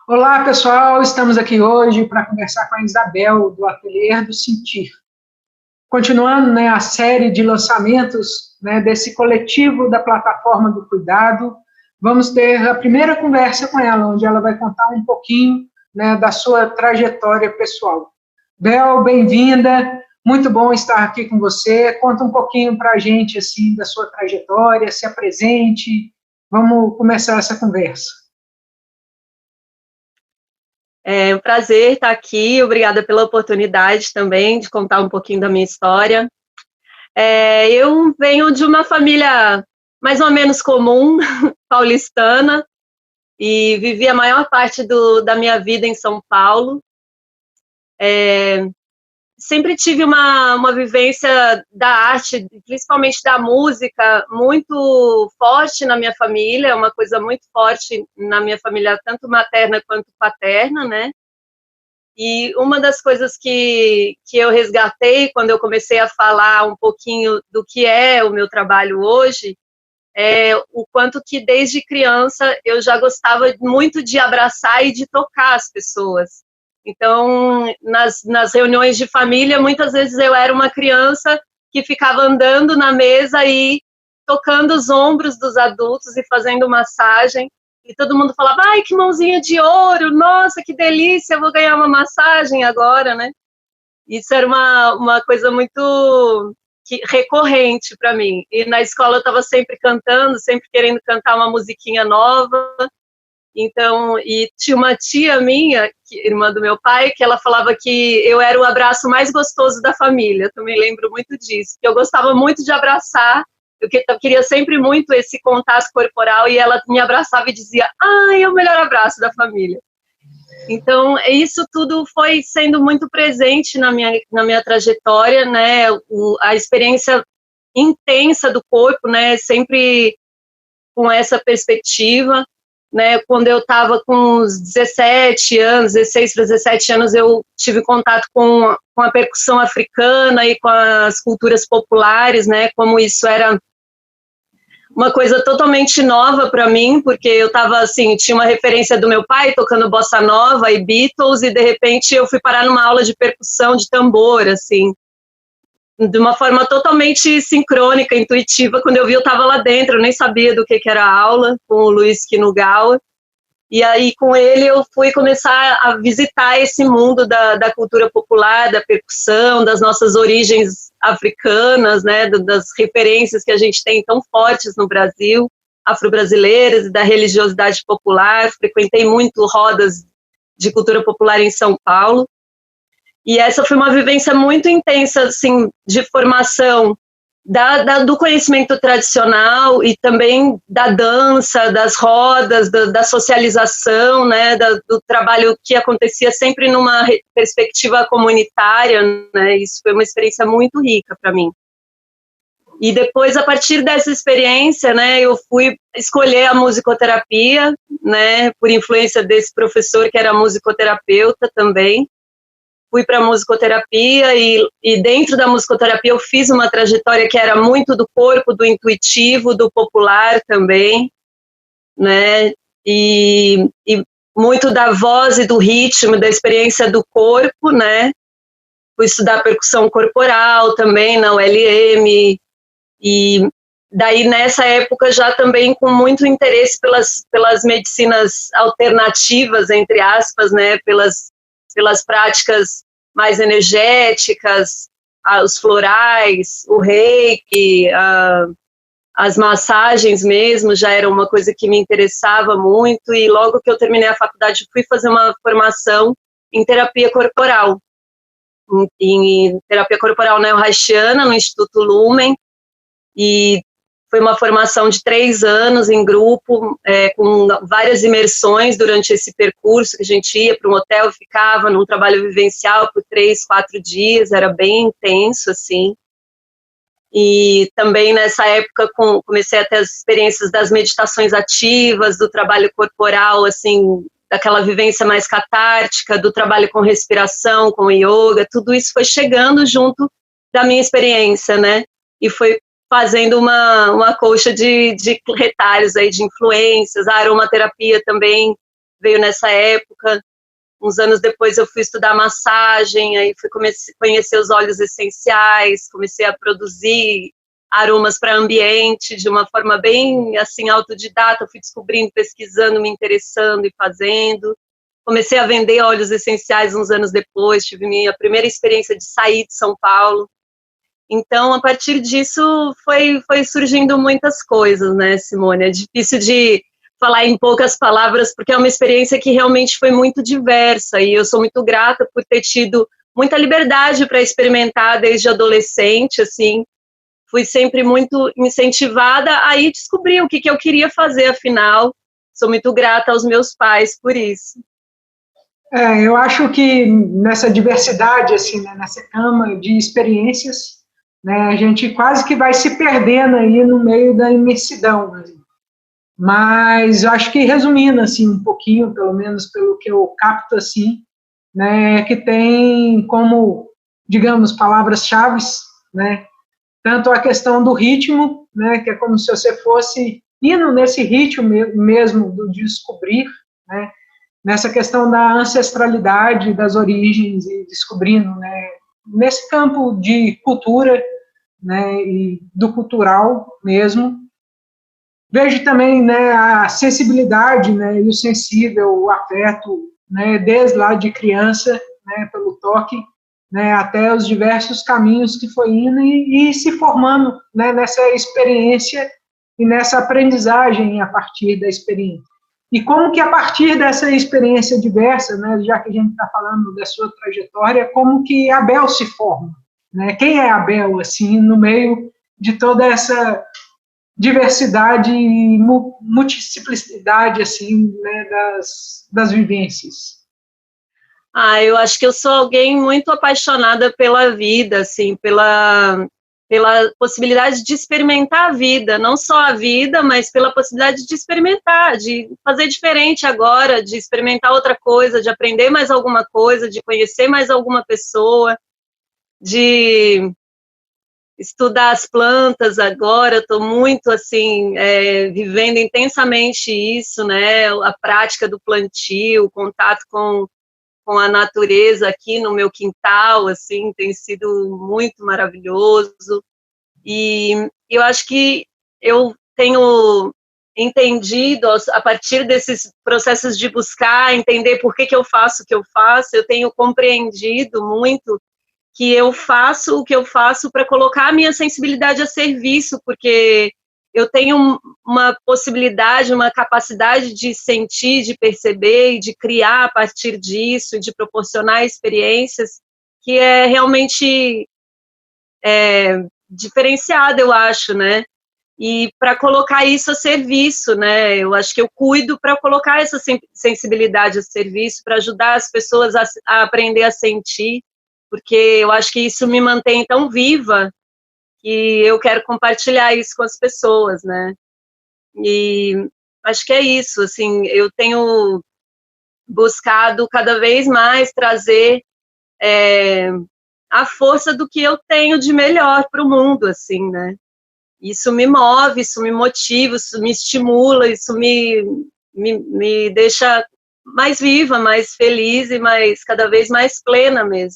Olá, pessoal. Estamos aqui hoje para conversar com a Isabel, do Ateliê do Sentir. Continuando, a série de lançamentos, desse coletivo da Plataforma do Cuidado, vamos ter a primeira conversa com ela, onde ela vai contar um pouquinho, da sua trajetória pessoal. Bel, bem-vinda. Muito bom estar aqui com você. Conta um pouquinho para a gente assim, da sua trajetória, se apresente. Vamos começar essa conversa. É um prazer estar aqui, obrigada pela oportunidade também de contar um pouquinho da minha história. Eu venho de uma família mais ou menos comum, paulistana, e vivi a maior parte da minha vida em São Paulo. Sempre tive uma vivência da arte, principalmente da música, muito forte na minha família, uma coisa muito forte na minha família, tanto materna quanto paterna, né? E uma das coisas que eu resgatei quando eu comecei a falar um pouquinho do que é o meu trabalho hoje, é o quanto que desde criança eu já gostava muito de abraçar e de tocar as pessoas. Então, nas reuniões de família, muitas vezes eu era uma criança que ficava andando na mesa e tocando os ombros dos adultos e fazendo massagem. E todo mundo falava, ai, que mãozinha de ouro, nossa, que delícia, eu vou ganhar uma massagem agora, né? Isso era uma coisa muito recorrente para mim. E na escola eu estava sempre cantando, sempre querendo cantar uma musiquinha nova. Então, e tinha uma tia minha, irmã do meu pai, que ela falava que eu era o abraço mais gostoso da família. Eu também lembro muito disso. Que eu gostava muito de abraçar, eu queria sempre muito esse contato corporal, e ela me abraçava e dizia, ai, é o melhor abraço da família. Então, isso tudo foi sendo muito presente na minha trajetória, né? A experiência intensa do corpo, né? Sempre com essa perspectiva, né? Quando eu estava com uns 17 anos, 16 para 17 anos, eu tive contato com a percussão africana e com as culturas populares, né? Como isso era uma coisa totalmente nova para mim, porque eu estava assim, tinha uma referência do meu pai tocando bossa nova e Beatles, e de repente eu fui parar numa aula de percussão de tambor, assim, de uma forma totalmente sincrônica, intuitiva. Quando eu vi, eu estava lá dentro, eu nem sabia do que era a aula, com o Luiz Kinugawa. E aí, com ele, eu fui começar a visitar esse mundo da cultura popular, da percussão, das nossas origens africanas, né, das referências que a gente tem tão fortes no Brasil, afro-brasileiras, e da religiosidade popular. Frequentei muito rodas de cultura popular em São Paulo. E essa foi uma vivência muito intensa, assim, de formação do conhecimento tradicional e também da dança, das rodas, da socialização, né, do trabalho que acontecia sempre numa perspectiva comunitária, né. Isso foi uma experiência muito rica para mim. E depois, a partir dessa experiência, né, eu fui escolher a musicoterapia, né, por influência desse professor que era musicoterapeuta também. Fui para a musicoterapia e dentro da musicoterapia eu fiz uma trajetória que era muito do corpo, do intuitivo, do popular também, né? E muito da voz e do ritmo, da experiência do corpo, né? Fui estudar percussão corporal também na ULM, e daí nessa época já também com muito interesse pelas medicinas alternativas, entre aspas, né? Pelas práticas mais energéticas, os florais, o reiki, as massagens mesmo, já era uma coisa que me interessava muito, e logo que eu terminei a faculdade fui fazer uma formação em terapia corporal, em terapia corporal neo-haitiana, no Instituto Lumen, e foi uma formação de 3 anos em grupo, com várias imersões durante esse percurso, que a gente ia para um hotel, ficava num trabalho vivencial por 3, 4 dias, era bem intenso, assim. E também nessa época comecei a ter as experiências das meditações ativas, do trabalho corporal, assim, daquela vivência mais catártica, do trabalho com respiração, com yoga, tudo isso foi chegando junto da minha experiência, né? E foi fazendo uma colcha de retalhos aí, de influências. A aromaterapia também veio nessa época. Uns anos depois eu fui estudar massagem, aí comecei a conhecer os óleos essenciais, comecei a produzir aromas para ambiente de uma forma bem assim autodidata, fui descobrindo, pesquisando, me interessando e fazendo. Comecei a vender óleos essenciais uns anos depois, tive minha primeira experiência de sair de São Paulo. Então, a partir disso, foi surgindo muitas coisas, né, Simone? É difícil de falar em poucas palavras, porque é uma experiência que realmente foi muito diversa, e eu sou muito grata por ter tido muita liberdade para experimentar desde adolescente, assim. Fui sempre muito incentivada a ir descobrir o que eu queria fazer, afinal. Sou muito grata aos meus pais por isso. Eu acho que nessa diversidade, assim, né, nessa gama de experiências, né, a gente quase que vai se perdendo aí no meio da imensidão. Assim. Mas eu acho que, resumindo assim, um pouquinho, pelo menos pelo que eu capto, assim, né, que tem como, digamos, palavras-chave, né, tanto a questão do ritmo, né, que é como se você fosse indo nesse ritmo mesmo do descobrir, né, nessa questão da ancestralidade, das origens, e descobrindo, né, nesse campo de cultura, né, e do cultural mesmo. Vejo também, né, a sensibilidade, né, e o sensível, o afeto, né, desde lá de criança, né, pelo toque, né, até os diversos caminhos que foi indo e se formando, né, nessa experiência e nessa aprendizagem a partir da experiência. E como que a partir dessa experiência diversa, né, já que a gente está falando da sua trajetória, como que a Bel se forma? Né? Quem é a Bel, assim, no meio de toda essa diversidade e multiplicidade, assim, né, das vivências? Eu acho que eu sou alguém muito apaixonada pela vida, assim, pela possibilidade de experimentar a vida, não só a vida, mas pela possibilidade de experimentar, de fazer diferente agora, de experimentar outra coisa, de aprender mais alguma coisa, de conhecer mais alguma pessoa, de estudar as plantas agora. Estou muito, assim, vivendo intensamente isso, né, a prática do plantio, o contato com a natureza aqui no meu quintal, assim, tem sido muito maravilhoso. E eu acho que eu tenho entendido, a partir desses processos de buscar, entender por que eu faço o que eu faço, eu tenho compreendido muito que eu faço o que eu faço para colocar a minha sensibilidade a serviço, porque eu tenho uma possibilidade, uma capacidade de sentir, de perceber e de criar a partir disso, de proporcionar experiências que é realmente diferenciada, eu acho, né? E para colocar isso a serviço, né? Eu acho que eu cuido para colocar essa sensibilidade a serviço, para ajudar as pessoas a aprender a sentir, porque eu acho que isso me mantém tão viva que eu quero compartilhar isso com as pessoas, né? E acho que é isso, assim, eu tenho buscado cada vez mais trazer a força do que eu tenho de melhor para o mundo, assim, né? Isso me move, isso me motiva, isso me estimula, isso me deixa mais viva, mais feliz e cada vez mais plena mesmo.